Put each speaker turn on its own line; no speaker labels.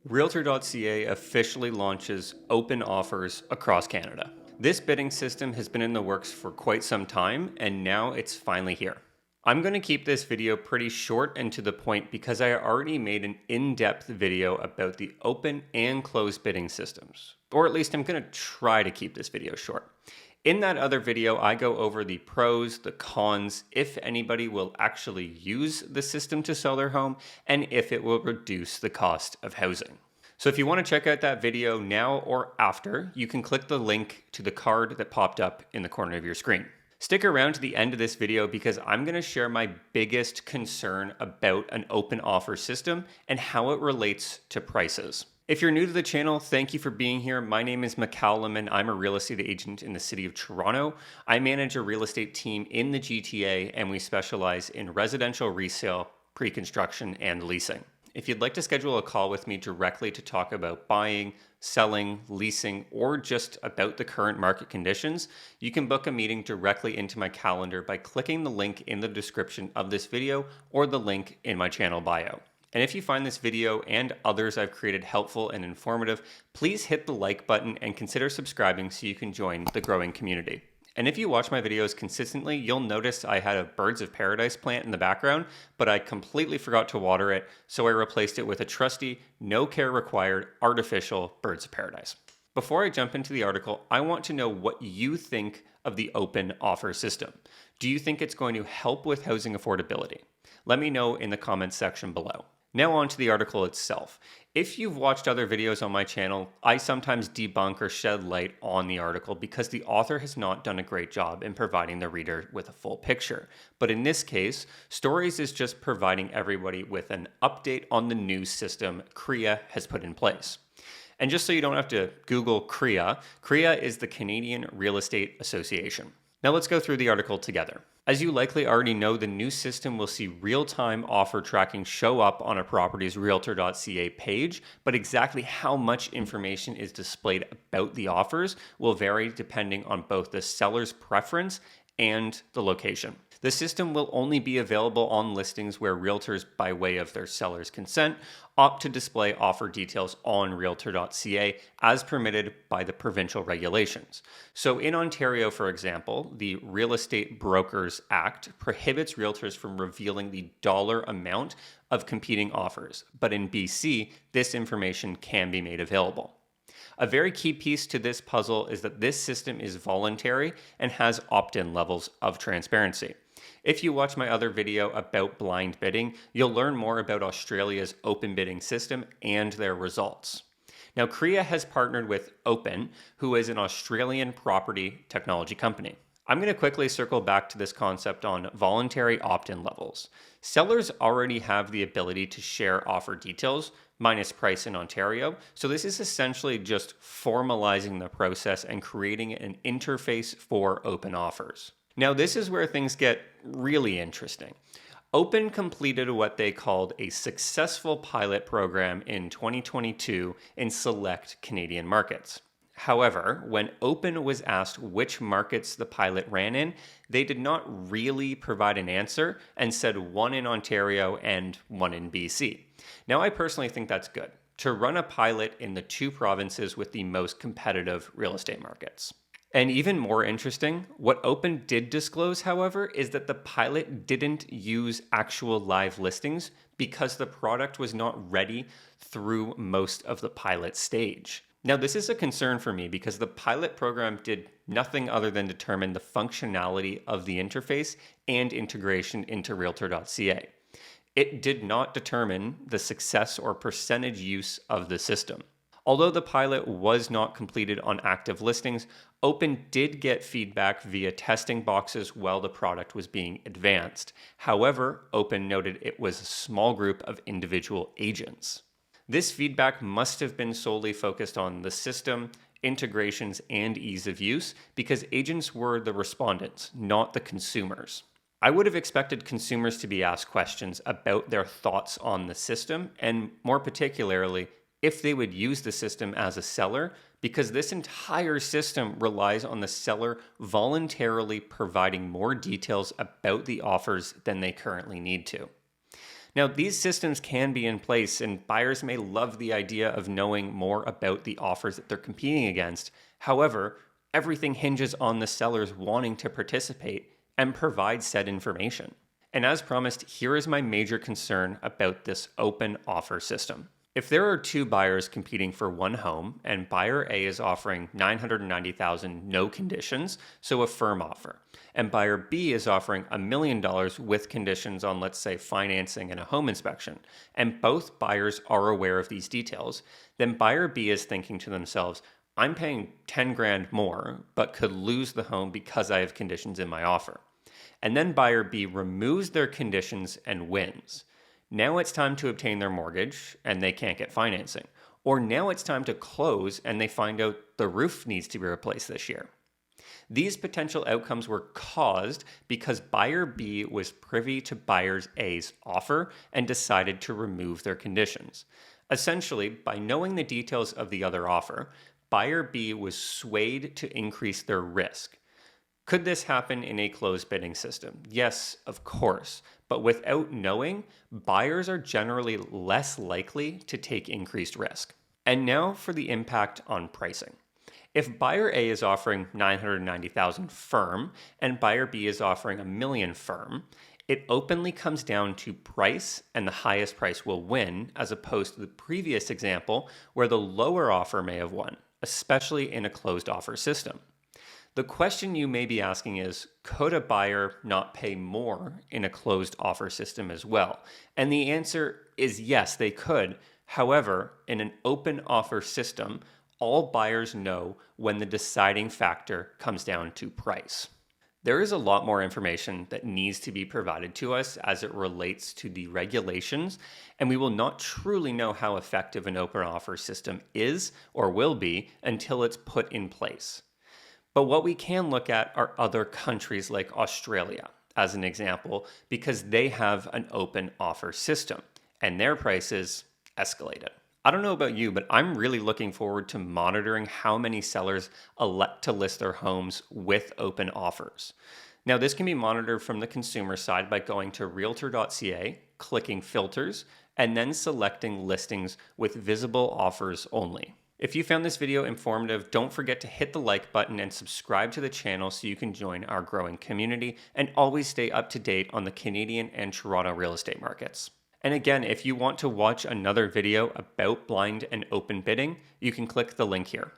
Realtor.ca officially launches open offers across Canada. This bidding system has been in the works for quite some time, and now it's finally here. I'm going to keep this video pretty short and to the point because I already made an in-depth video about the open and closed bidding systems. Or at least I'm going to try to keep this video short. In that other video, I go over the pros, the cons, if anybody will actually use the system to sell their home, and if it will reduce the cost of housing. So if you want to check out that video now or after, you can click the link to the card that popped up in the corner of your screen. Stick around to the end of this video because I'm going to share my biggest concern about an open offer system and how it relates to prices. If you're new to the channel, thank you for being here. My name is Macallum and I'm a real estate agent in the city of Toronto. I manage a real estate team in the GTA and we specialize in residential resale, pre-construction, and leasing. If you'd like to schedule a call with me directly to talk about buying, selling, leasing, or just about the current market conditions, you can book a meeting directly into my calendar by clicking the link in the description of this video or the link in my channel bio. And if you find this video and others I've created helpful and informative, please hit the like button and consider subscribing so you can join the growing community. And if you watch my videos consistently, you'll notice I had a birds of paradise plant in the background, but I completely forgot to water it, so I replaced it with a trusty, no care required, artificial birds of paradise. Before I jump into the article, I want to know what you think of the open offer system. Do you think it's going to help with housing affordability? Let me know in the comments section below. Now on to the article itself. If you've watched other videos on my channel, I sometimes debunk or shed light on the article because the author has not done a great job in providing the reader with a full picture. But in this case, Stories is just providing everybody with an update on the new system TRREB has put in place. And just so you don't have to Google TRREB, TRREB is the Canadian Real Estate Association. Now let's go through the article together. As you likely already know, the new system will see real-time offer tracking show up on a property's Realtor.ca page, but exactly how much information is displayed about the offers will vary depending on both the seller's preference and the location. The system will only be available on listings where realtors, by way of their seller's consent, opt to display offer details on Realtor.ca as permitted by the provincial regulations. So in Ontario, for example, the Real Estate Brokers Act prohibits realtors from revealing the dollar amount of competing offers, but in BC, this information can be made available. A very key piece to this puzzle is that this system is voluntary and has opt-in levels of transparency. If you watch my other video about blind bidding, you'll learn more about Australia's open bidding system and their results. Now, TRREB has partnered with Open, who is an Australian property technology company. I'm going to quickly circle back to this concept on voluntary opt-in levels. Sellers already have the ability to share offer details, minus price in Ontario, so this is essentially just formalizing the process and creating an interface for open offers. Now, this is where things get really interesting. Open completed what they called a successful pilot program in 2022 in select Canadian markets. However, when Open was asked which markets the pilot ran in, they did not really provide an answer and said one in Ontario and one in BC. Now, I personally think that's good, to run a pilot in the two provinces with the most competitive real estate markets. And even more interesting, what Open did disclose, however, is that the pilot didn't use actual live listings because the product was not ready through most of the pilot stage. Now, this is a concern for me because the pilot program did nothing other than determine the functionality of the interface and integration into Realtor.ca. It did not determine the success or percentage use of the system. Although the pilot was not completed on active listings, Open did get feedback via testing boxes while the product was being advanced. However, Open noted it was a small group of individual agents. This feedback must have been solely focused on the system, integrations, and ease of use because agents were the respondents, not the consumers. I would have expected consumers to be asked questions about their thoughts on the system, and more particularly, if they would use the system as a seller, because this entire system relies on the seller voluntarily providing more details about the offers than they currently need to. Now, these systems can be in place, and buyers may love the idea of knowing more about the offers that they're competing against. However, everything hinges on the sellers wanting to participate and provide said information. And as promised, here is my major concern about this open offer system. If there are two buyers competing for one home and buyer A is offering $990,000 no conditions, so a firm offer, and buyer B is offering $1 million with conditions on, let's say, financing and a home inspection, and both buyers are aware of these details, then buyer B is thinking to themselves, I'm paying 10 grand more, but could lose the home because I have conditions in my offer. And then buyer B removes their conditions and wins. Now it's time to obtain their mortgage and they can't get financing. Or now it's time to close and they find out the roof needs to be replaced this year. These potential outcomes were caused because buyer B was privy to buyer A's offer and decided to remove their conditions. Essentially, by knowing the details of the other offer, buyer B was swayed to increase their risk. Could this happen in a closed bidding system? Yes, of course. But without knowing, buyers are generally less likely to take increased risk. And now for the impact on pricing. If buyer A is offering $990,000 firm and buyer B is offering $1 million firm, it openly comes down to price and the highest price will win, as opposed to the previous example where the lower offer may have won, especially in a closed offer system. The question you may be asking is, could a buyer not pay more in a closed offer system as well? And the answer is yes, they could. However, in an open offer system, all buyers know when the deciding factor comes down to price. There is a lot more information that needs to be provided to us as it relates to the regulations, and we will not truly know how effective an open offer system is or will be until it's put in place. But what we can look at are other countries like Australia, as an example, because they have an open offer system and their prices escalated. I don't know about you, but I'm really looking forward to monitoring how many sellers elect to list their homes with open offers. Now, this can be monitored from the consumer side by going to REALTOR.ca, clicking filters, and then selecting listings with visible offers only. If you found this video informative, don't forget to hit the like button and subscribe to the channel so you can join our growing community and always stay up to date on the Canadian and Toronto real estate markets. And again, if you want to watch another video about blind and open bidding, you can click the link here.